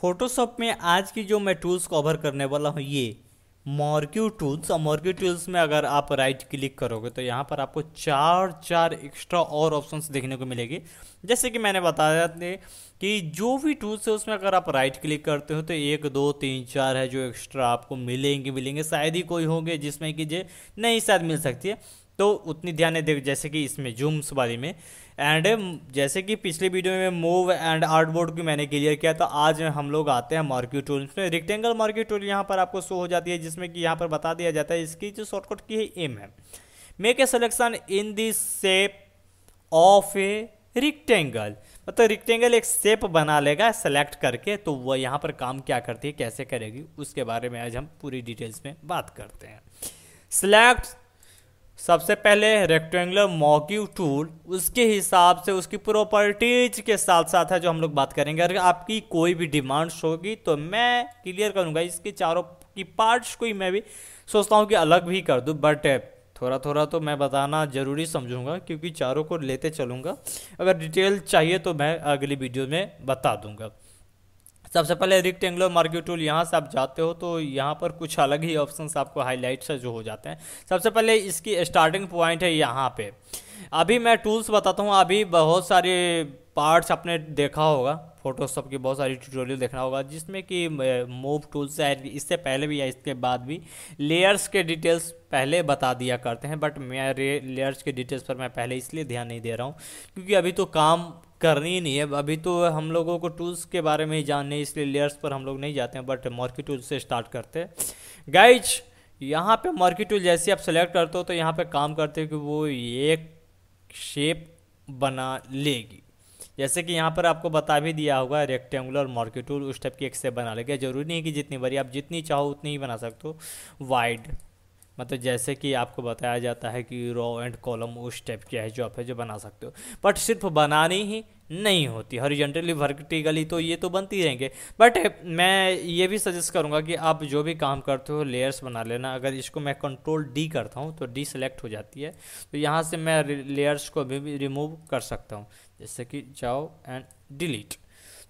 Photoshop में आज की जो मैं टूल्स कवर करने वाला हूँ ये मॉर्क्यू टूल्स। और मॉर्क्यू टूल्स में अगर आप राइट क्लिक करोगे तो यहाँ पर आपको चार एक्स्ट्रा और ऑप्शंस देखने को मिलेगी। जैसे कि मैंने बताया था कि जो भी टूल्स है उसमें अगर आप राइट क्लिक करते हो तो 1 2 3 4 है जो एक्स्ट्रा आपको मिलेंगे। शायद ही कोई होंगे जिसमें कि जे नहीं शायद मिल सकती है, तो उतनी ध्यान नहीं दे। जैसे कि इसमें जूम्स वाली में एंड जैसे कि पिछले वीडियो में मूव एंड आर्टबोर्ड की मैंने क्लियर किया, तो आज हम लोग आते हैं मॉर्क्यू टूल्स में। रेक्टेंगल मॉर्क्यू टूल यहाँ पर आपको शो हो जाती है, जिसमें कि यहाँ पर बता दिया जाता है इसकी जो शॉर्टकट की है एम है, make a selection in the shape of a rectangle. मतलब रेक्टेंगल एक शेप बना लेगा सेलेक्ट करके, तो वह यहाँ पर काम क्या करती है, कैसे करेगी, उसके बारे में आज हम पूरी डिटेल्स में बात करते हैं। सिलेक्ट सबसे पहले रेक्टेंगुलर मॉर्क्यू टूल, उसके हिसाब से उसकी प्रॉपर्टीज के साथ साथ है जो हम लोग बात करेंगे। अगर आपकी कोई भी डिमांड्स होगी तो मैं क्लियर करूंगा इसके चारों की पार्ट्स को ही मैं भी सोचता हूं कि अलग भी कर दूं, बट थोड़ा थोड़ा तो मैं बताना जरूरी समझूंगा क्योंकि चारों को लेते चलूंगा। अगर डिटेल चाहिए तो मैं अगली वीडियो में बता दूंगा। सबसे पहले रेक्टेंगुलर मॉर्क्यू टूल यहाँ से आप जाते हो तो यहाँ पर कुछ अलग ही ऑप्शंस आपको हाईलाइट्स जो हो जाते हैं। सबसे पहले इसकी स्टार्टिंग पॉइंट है यहाँ पे। अभी मैं टूल्स बताता हूँ। अभी बहुत सारे पार्ट्स आपने देखा होगा, फोटोशॉप की बहुत सारी ट्यूटोरियल देखना होगा जिसमें कि मूव टूल्स है। इससे पहले भी या इसके बाद भी लेयर्स के डिटेल्स पहले बता दिया करते हैं, बट मैं लेयर्स के डिटेल्स पर मैं पहले इसलिए ध्यान नहीं दे रहा हूँ क्योंकि अभी तो काम करनी ही नहीं है। अभी तो हम लोगों को टूल्स के बारे में ही जानने, इसलिए लेयर्स पर हम लोग नहीं जाते हैं, बट मॉर्क्यू टूल से स्टार्ट करते हैं गाइज। यहाँ पे मॉर्क्यू टूल जैसे आप सेलेक्ट करते हो तो यहाँ पे काम करते हो कि वो एक शेप बना लेगी। जैसे कि यहाँ पर आपको बता भी दिया होगा रेक्टेंगुलर मॉर्क्यू टूल उस टाइप की एक शेप बना लेगा। जरूरी नहीं कि जितनी बड़ी, आप जितनी चाहो उतनी ही बना सकते हो। वाइड मतलब जैसे कि आपको बताया जाता है कि रो एंड कॉलम उस टाइप की है जो आप है जो बना सकते हो, बट सिर्फ बनानी ही नहीं होती, हॉरिजॉन्टली वर्टिकली तो ये तो बनती रहेंगे। बट मैं ये भी सजेस्ट करूंगा कि आप जो भी काम करते हो लेयर्स बना लेना। अगर इसको मैं कंट्रोल डी करता हूँ तो डी सेलेक्ट हो जाती है, तो यहाँ से मैं लेयर्स को भी रिमूव कर सकता हूँ। जैसे कि जाओ एंड डिलीट।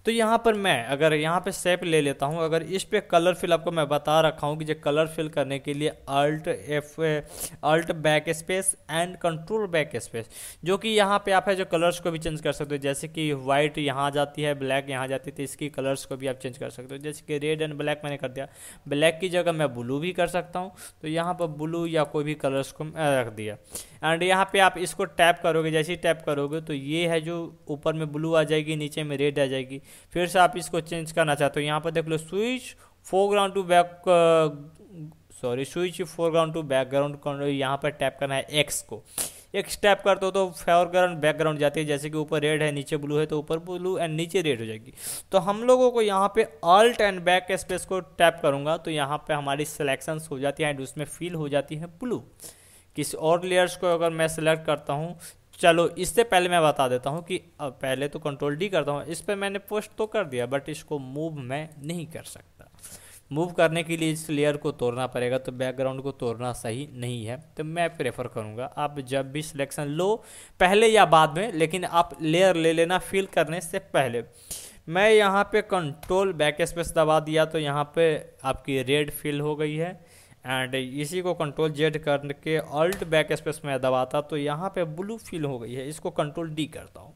तो यहाँ पर मैं अगर यहाँ पे शेप ले लेता हूँ, अगर इस पे कलर फिल आपको मैं बता रखा हूँ कि जो कलर फिल करने के लिए alt backspace and control backspace, जो कि यहाँ पे आप है जो कलर्स को भी चेंज कर सकते हो। जैसे कि वाइट यहाँ जाती है, ब्लैक यहाँ जाती है, तो इसकी कलर्स को भी आप चेंज कर सकते हो। जैसे कि रेड एंड ब्लैक मैंने कर दिया, ब्लैक की जगह मैं ब्लू भी कर सकता हूँ, तो यहाँ पर ब्लू या कोई भी कलर्स को रख दिया। एंड यहाँ पे आप इसको टैप करोगे, जैसे ही टैप करोगे तो ये है जो ऊपर में ब्लू आ जाएगी, नीचे में रेड आ जाएगी। फिर से आप इसको चेंज करना चाहते हो, यहाँ पर देख लो स्विच फोरग्राउंड टू बैकग्राउंड, यहाँ पर टैप करना है एक्स को। एक्स टैप करते हो तो फोरग्राउंड बैकग्राउंड जाती है। जैसे कि ऊपर रेड है नीचे ब्लू है, तो ऊपर ब्लू एंड नीचे रेड हो जाएगी। तो हम लोगों को यहाँ पे अल्ट एंड बैक स्पेस को टैप करूँगा तो यहाँ पे हमारी सिलेक्शंस हो जाती है एंड उसमें फिल हो जाती है ब्लू। किसी और लेयर्स को अगर मैं सेलेक्ट करता हूँ, चलो इससे पहले मैं बता देता हूँ कि अब पहले तो कंट्रोल डी करता हूँ। इस पर मैंने पोस्ट तो कर दिया, बट इसको मूव मैं नहीं कर सकता। मूव करने के लिए इस लेयर को तोड़ना पड़ेगा, तो बैकग्राउंड को तोड़ना सही नहीं है। तो मैं प्रेफर करूँगा आप जब भी सिलेक्शन लो, पहले या बाद में, लेकिन आप लेयर ले लेना फिल करने से पहले। मैं यहाँ पे कंट्रोल बैक स्पेस दबा दिया तो यहाँ पे आपकी रेड फिल हो गई है। एंड इसी को कंट्रोल जेड करके अल्ट बैक स्पेस में दबाता तो यहाँ पे ब्लू फिल हो गई है। इसको कंट्रोल डी करता हूँ।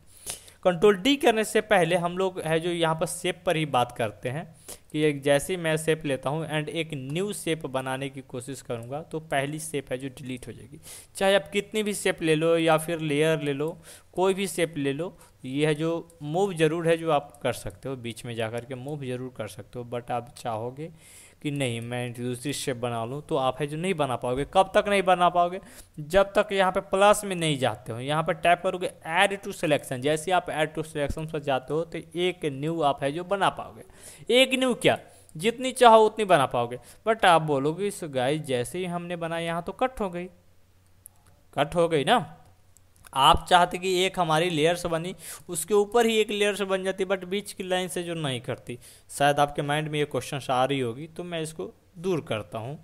कंट्रोल डी करने से पहले हम लोग है जो यहाँ पर शेप पर ही बात करते हैं कि एक जैसे मैं शेप लेता हूँ एंड एक न्यू शेप बनाने की कोशिश करूँगा तो पहली शेप है जो डिलीट हो जाएगी। चाहे आप कितनी भी शेप ले लो या फिर लेयर ले लो, कोई भी शेप ले लो, ये है जो मूव जरूर है जो आप कर सकते हो, बीच में जाकर के मूव जरूर कर सकते हो। बट आप चाहोगे कि नहीं मैं दूसरी शेप बना लूँ तो आप है जो नहीं बना पाओगे। कब तक नहीं बना पाओगे? जब तक यहाँ पे प्लस में नहीं जाते हो। यहाँ पर टैप करोगे ऐड टू सिलेक्शन, जैसे आप ऐड टू सिलेक्शन पर जाते हो तो एक न्यू आप है जो बना पाओगे। एक न्यू क्या, जितनी चाहो उतनी बना पाओगे। बट आप बोलोगे इस गाइस जैसे ही हमने बनाया यहाँ तो कट हो गई ना। आप चाहते कि एक हमारी लेयर्स बनी, उसके ऊपर ही एक लेयर्स बन जाती, बट बीच की लाइन से जो नहीं करती। शायद आपके माइंड में ये क्वेश्चन आ रही होगी, तो मैं इसको दूर करता हूँ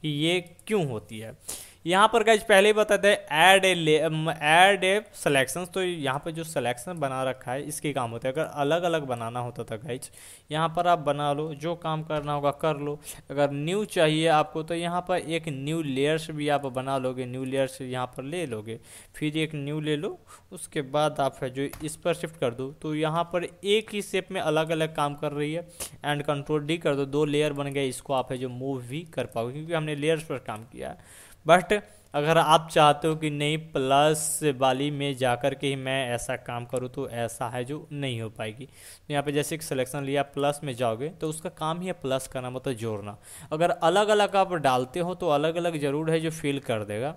कि ये क्यों होती है। यहाँ पर गाइज पहले ही बताते हैं ऐड ए सिलेक्शन। तो यहाँ पे जो सिलेक्शन बना रखा है इसके काम होते हैं। अगर अलग अलग बनाना होता था गाइज, यहाँ पर आप बना लो, जो काम करना होगा कर लो। अगर न्यू चाहिए आपको तो यहाँ पर एक न्यू लेयर्स भी आप बना लोगे, न्यू लेयर्स यहाँ पर ले लोगे, फिर एक न्यू ले लो। उसके बाद आप है जो इस पर शिफ्ट कर दो तो यहाँ पर एक ही शेप में अलग अलग काम कर रही है। एंड कंट्रोल डी कर दो, 2 लेयर बन गए, इसको आप है जो मूव भी कर पाओगे क्योंकि हमने लेयर्स पर काम किया है। बट अगर आप चाहते हो कि नहीं प्लस वाली में जाकर के ही मैं ऐसा काम करूँ तो ऐसा है जो नहीं हो पाएगी। तो यहाँ पे जैसे कि सिलेक्शन लिया, प्लस में जाओगे तो उसका काम ही है प्लस करना, मतलब जोड़ना। अगर अलग अलग आप डालते हो तो अलग अलग ज़रूर है जो फिल कर देगा।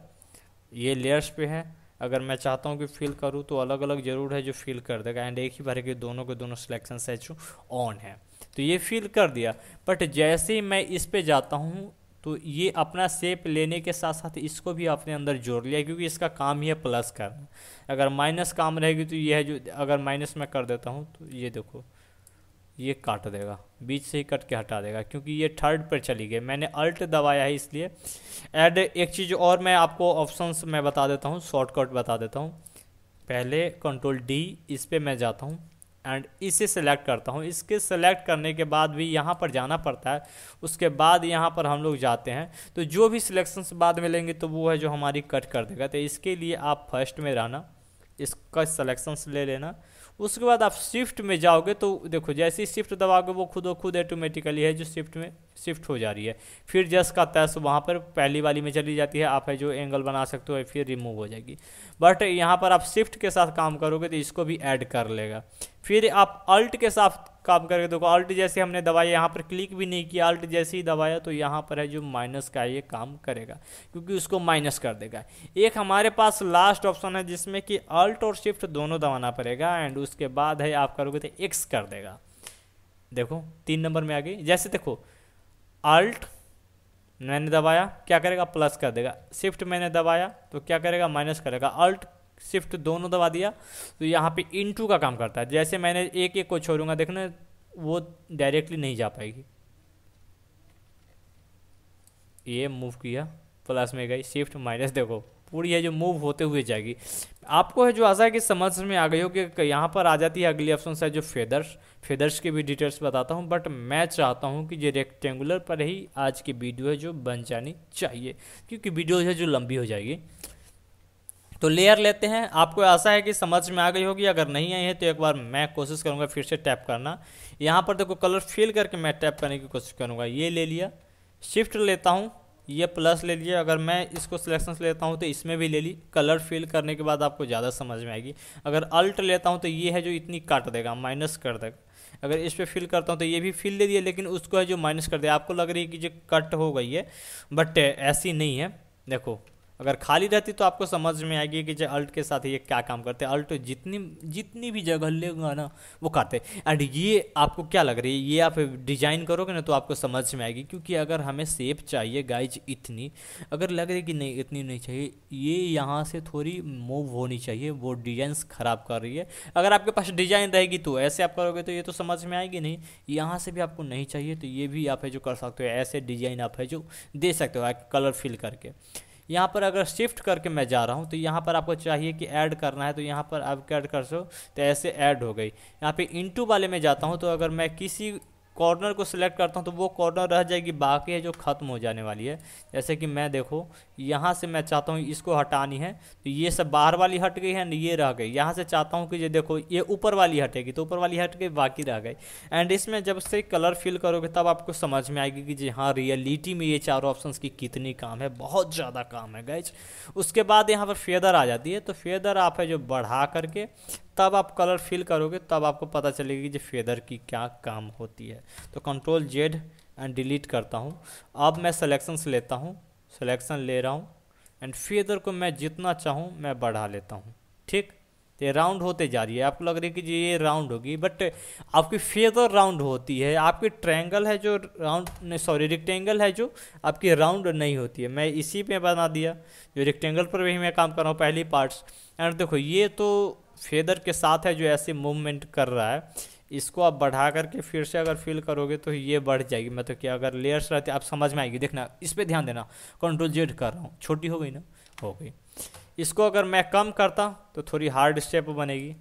ये लेयर्स पे है, अगर मैं चाहता हूँ कि फिल करूँ तो अलग अलग ज़रूर है जो फिल कर देगा। एंड एक ही बार के दोनों सिलेक्शन है जो ऑन है तो ये फिल कर दिया। बट जैसे ही मैं इस पे जाता हूँ तो ये अपना शेप लेने के साथ साथ इसको भी अपने अंदर जोड़ लिया क्योंकि इसका काम ही है प्लस करना। अगर माइनस काम रहेगी तो ये है जो, अगर माइनस मैं कर देता हूँ तो ये देखो ये काट देगा, बीच से ही कट के हटा देगा क्योंकि ये थर्ड पर चली गई। मैंने अल्ट दबाया है इसलिए। ऐड एक चीज़ और मैं आपको ऑप्शंस में बता देता हूँ, शॉर्टकट बता देता हूँ। पहले कंट्रोल डी, इस पर मैं जाता हूँ एंड इसे सेलेक्ट करता हूँ। इसके सेलेक्ट करने के बाद भी यहाँ पर जाना पड़ता है। उसके बाद यहाँ पर हम लोग जाते हैं तो जो भी सिलेक्शंस बाद में लेंगे तो वो है जो हमारी कट कर देगा। तो इसके लिए आप फर्स्ट में रहना, इसका सिलेक्शंस ले लेना। उसके बाद आप शिफ्ट में जाओगे तो देखो जैसे ही शिफ्ट दबाओगे वो खुद ऑटोमेटिकली है जो शिफ्ट में शिफ्ट हो जा रही है। फिर जस का तस वहाँ पर पहली वाली में चली जाती है, आप है जो एंगल बना सकते हो, फिर रिमूव हो जाएगी। बट यहाँ पर आप शिफ्ट के साथ काम करोगे तो इसको भी ऐड कर लेगा। फिर आप अल्ट के साथ काम करके देखो, अल्ट जैसे हमने दबाया, यहाँ पर क्लिक भी नहीं किया, अल्ट जैसे ही दबाया तो यहाँ पर है जो माइनस का ये काम करेगा क्योंकि उसको माइनस कर देगा। एक हमारे पास लास्ट ऑप्शन है जिसमें कि अल्ट और शिफ्ट दोनों दबाना पड़ेगा एंड उसके बाद है आप करोगे तो एक्स कर देगा। देखो 3 नंबर में आ गई। जैसे देखो अल्ट मैंने दबाया क्या करेगा, प्लस कर देगा। शिफ्ट मैंने दबाया तो क्या करेगा, माइनस करेगा। अल्ट शिफ्ट दोनों दबा दिया तो यहाँ पे इनटू का काम करता है। जैसे मैंने एक एक को छोड़ूंगा, देखना वो डायरेक्टली नहीं जा पाएगी। ये मूव किया, प्लस में गई, शिफ्ट माइनस, देखो पूरी है जो मूव होते हुए जाएगी। आपको है जो आशा है कि समझ में आ गई हो कि यहाँ पर आ जाती है अगली ऑप्शन है जो फेदर्स की भी डिटेल्स बताता हूँ। बट मैं चाहता हूँ कि जो रेक्टेंगुलर पर ही आज की वीडियो है जो बन जानी चाहिए क्योंकि वीडियो है जो लंबी हो जाएगी। तो लेयर लेते हैं। आपको आशा है कि समझ में आ गई होगी, अगर नहीं आई है तो एक बार मैं कोशिश करूंगा फिर से टैप करना। यहाँ पर देखो कलर फिल करके मैं टैप करने की कोशिश करूंगा। ये ले लिया, शिफ्ट लेता हूँ, ये प्लस ले लिया। अगर मैं इसको सिलेक्शन लेता हूँ तो इसमें भी ले ली। कलर फिल करने के बाद आपको ज़्यादा समझ में आएगी। अगर अल्ट लेता हूँ तो ये है जो इतनी काट देगा, माइनस कर देगा। अगर इस पर फिल करता हूँ तो ये भी फिल ले दिया लेकिन उसको है जो माइनस कर दिया। आपको लग रही है कि जो कट हो गई है बट ऐसी नहीं है। देखो अगर खाली रहती तो आपको समझ में आएगी कि जो अल्ट के साथ ये क्या काम करते हैं। अल्ट जितनी भी जगह लेगा ना वो काटते। एंड ये आपको क्या लग रही है, ये आप डिजाइन करोगे ना तो आपको समझ में आएगी क्योंकि अगर हमें शेप चाहिए गाइज इतनी, अगर लग रही कि नहीं इतनी नहीं चाहिए, ये यहाँ से थोड़ी मूव होनी चाहिए, वो डिजाइन ख़राब कर रही है। अगर आपके पास डिजाइन रहेगी तो ऐसे आप करोगे तो ये तो समझ में आएगी नहीं। यहाँ से भी आपको नहीं चाहिए तो ये भी आप है जो कर सकते हो, ऐसे डिजाइन आप है जो दे सकते हो कलर फिल करके। यहाँ पर अगर शिफ्ट करके मैं जा रहा हूँ तो यहाँ पर आपको चाहिए कि ऐड करना है तो यहाँ पर आप ऐड कर सो तो ऐसे ऐड हो गई। यहाँ पे इनटू वाले में जाता हूँ तो अगर मैं किसी कॉर्नर को सिलेक्ट करता हूँ तो वो कॉर्नर रह जाएगी, बाकी है जो ख़त्म हो जाने वाली है। जैसे कि मैं देखो यहाँ से मैं चाहता हूँ इसको हटानी है तो ये सब बाहर वाली हट गई है, ये रह गई। यहाँ से चाहता हूँ कि ये देखो ये ऊपर वाली हटेगी तो ऊपर वाली हट गई, बाकी रह गई। एंड इसमें जब से कलर फिल करोगे तब आपको समझ में आएगी कि जी हाँ रियलिटी में ये चारों ऑप्शंस की कितनी काम है, बहुत ज़्यादा काम है गाइज। उसके बाद यहाँ पर फेदर आ जाती है तो फेदर आप है जो बढ़ा करके तब आप कलर फिल करोगे तब आपको पता चलेगी कि फेदर की क्या काम होती है। तो कंट्रोल जेड एंड डिलीट करता हूँ। अब मैं सिलेक्शंस लेता हूँ, सिलेक्शन ले रहा हूँ एंड फेदर को मैं जितना चाहूँ मैं बढ़ा लेता हूँ। ठीक, तो ये राउंड होते जा रही है। आपको लग रही है कि जी ये राउंड होगी बट आपकी फेदर राउंड होती है, आपकी ट्रायंगल है जो राउंड सॉरी रेक्टेंगल है जो आपकी राउंड नहीं होती है। मैं इसी पे बना दिया, जो रेक्टेंगल पर भी मैं काम कर रहा हूँ पहली पार्ट्स। एंड देखो ये तो फेदर के साथ है जो ऐसे मूवमेंट कर रहा है। इसको आप बढ़ा करके फिर से अगर फिल करोगे तो ये बढ़ जाएगी। मतलब कि अगर लेयर्स रहती आप समझ में आएगी। देखना इस पर ध्यान देना, कंट्रोल जेड कर रहा हूँ, छोटी हो गई ना, हो गई। इसको अगर मैं कम करता तो थोड़ी हार्ड स्टेप बनेगी,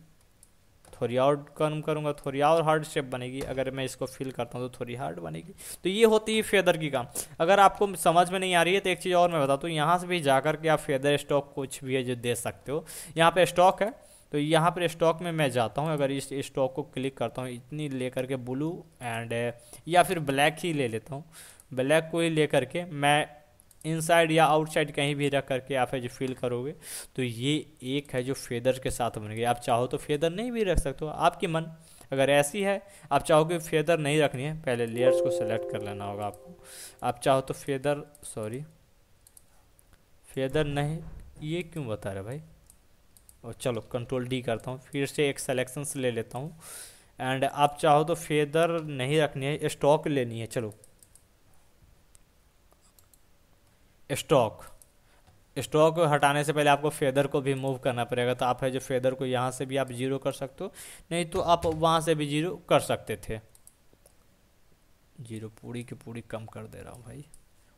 थोड़ी और कम करूँगा थोड़ी और हार्ड स्टेप बनेगी, अगर मैं इसको फिल करता हूँ तो थोड़ी हार्ड बनेगी। तो ये होती है फेदर की काम। अगर आपको समझ में नहीं आ रही है तो एक चीज़ और मैं बताता हूँ, यहाँ से भी जा कर के आप फेदर स्टॉक कुछ भी है जो दे सकते हो। यहाँ पे स्टॉक है तो यहाँ पर स्टॉक में मैं जाता हूँ, अगर इस स्टॉक को क्लिक करता हूँ इतनी ले करके ब्लू एंड या फिर ब्लैक ही ले लेता हूँ, ब्लैक को ही ले करके मैं इनसाइड या आउटसाइड कहीं भी रख करके आप जो फिल करोगे तो ये एक है जो फेदर के साथ बन गई। आप चाहो तो फेदर नहीं भी रख सकते हो, आपकी मन अगर ऐसी है, आप चाहो कि फेदर नहीं रखनी है, पहले लेयर्स को सेलेक्ट कर लेना होगा आपको। आप चाहो तो फेदर, सॉरी फेदर नहीं, ये क्यों बता रहे भाई। और चलो कंट्रोल डी करता हूँ, फिर से एक सेलेक्शंस ले लेता हूँ एंड आप चाहो तो फेदर नहीं रखनी है, स्टॉक लेनी है। चलो स्टॉक, स्टॉक हटाने से पहले आपको फेदर को भी मूव करना पड़ेगा। तो आप है जो फेदर को यहाँ से भी आप जीरो कर सकते हो, नहीं तो आप वहाँ से भी जीरो कर सकते थे। जीरो पूरी की पूरी कम कर दे रहा हूँ भाई।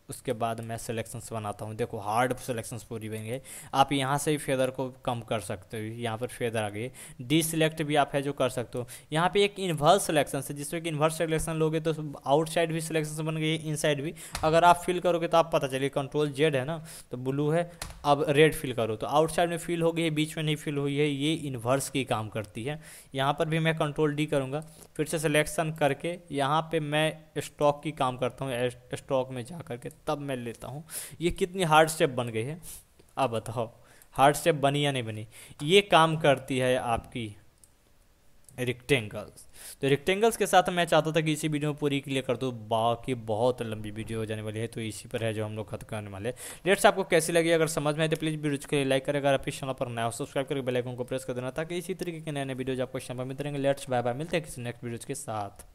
उसके बाद मैं सिलेक्शंस बनाता हूँ, देखो हार्ड सिलेक्शंस पूरी बन गई। आप यहाँ से ही फेदर को कम कर सकते हो, यहाँ पर फेदर आ गई। डी सिलेक्ट भी आप है जो कर सकते हो। यहाँ पे एक इन्वर्स सिलेक्शन है, जिसमें कि इन्वर्स सिलेक्शन लोगे तो आउटसाइड भी सिलेक्शन बन गई, इनसाइड भी। अगर आप फिल करोगे तो आप पता चलिए कंट्रोल जेड है ना, तो ब्लू है, अब रेड फिल करो तो आउटसाइड में फिल हो गई है, बीच में नहीं फिल हुई है, ये इन्वर्स की काम करती है। यहाँ पर भी मैं कंट्रोल डी करूँगा, फिर से सिलेक्शन करके यहाँ पे मैं स्टॉक की काम करता हूँ, स्टॉक में जा करके तब मैं लेता हूँ। ये कितनी हार्ड स्टेप बन गई है, अब बताओ हार्ड स्टेप बनी या नहीं बनी। ये काम करती है आपकी रेक्टेंगल्स। तो रेक्टेंगल्स के साथ मैं चाहता था कि इसी वीडियो में पूरी क्लियर कर दूँ, बाकी बहुत लंबी वीडियो हो जाने वाली है, तो इसी पर है जो हम लोग खत्म करने वाले। लेट्स आपको कैसी लगी, अगर समझ में आए तो प्लीज़ वीडियो के लिए लाइक करें, अगर आप इस चैनल पर नया हो सब्सक्राइब करके बेल आइकन को प्रेस कर देना, ताकि इसी तरीके के नए नए वीडियोज आपको इस चैनल पर मिलते रहेंगे। लेट्स बाय बाय, मिलते हैं किसी नेक्स्ट वीडियो के साथ।